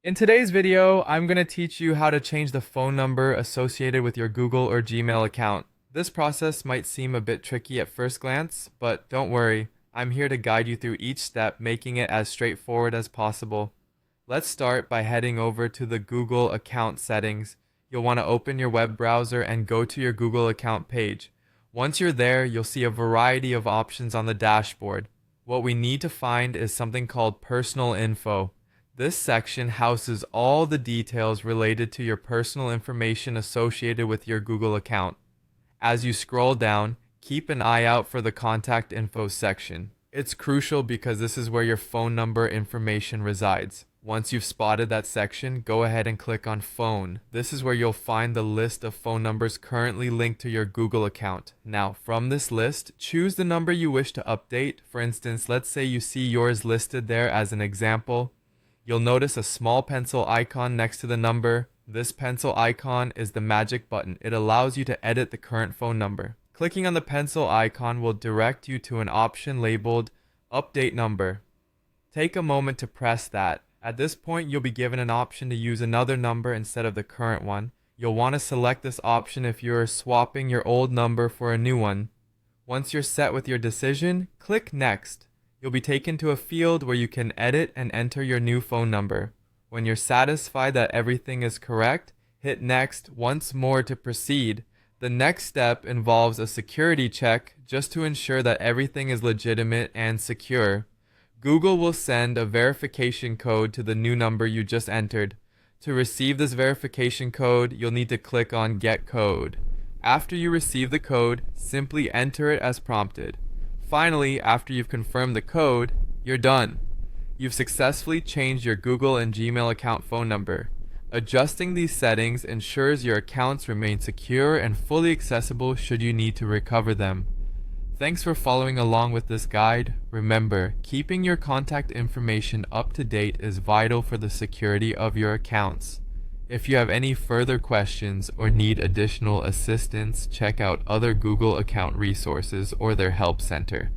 In today's video, I'm going to teach you how to change the phone number associated with your Google or Gmail account. This process might seem a bit tricky at first glance, but don't worry, I'm here to guide you through each step, making it as straightforward as possible. Let's start by heading over to the Google account settings. You'll want to open your web browser and go to your Google account page. Once you're there, you'll see a variety of options on the dashboard. What we need to find is something called Personal Info. This section houses all the details related to your personal information associated with your Google account. As you scroll down, keep an eye out for the Contact Info section. It's crucial because this is where your phone number information resides. Once you've spotted that section, go ahead and click on Phone. This is where you'll find the list of phone numbers currently linked to your Google account. Now, from this list, choose the number you wish to update. For instance, let's say you see yours listed there as an example. You'll notice a small pencil icon next to the number. This pencil icon is the magic button. It allows you to edit the current phone number. Clicking on the pencil icon will direct you to an option labeled Update Number. Take a moment to press that. At this point, you'll be given an option to use another number instead of the current one. You'll want to select this option if you're swapping your old number for a new one. Once you're set with your decision, click Next. You'll be taken to a field where you can edit and enter your new phone number. When you're satisfied that everything is correct, hit Next once more to proceed. The next step involves a security check just to ensure that everything is legitimate and secure. Google will send a verification code to the new number you just entered. To receive this verification code, you'll need to click on Get Code. After you receive the code, simply enter it as prompted. Finally, after you've confirmed the code, you're done. You've successfully changed your Google and Gmail account phone number. Adjusting these settings ensures your accounts remain secure and fully accessible should you need to recover them. Thanks for following along with this guide. Remember, keeping your contact information up to date is vital for the security of your accounts. If you have any further questions or need additional assistance, check out other Google account resources or their help center.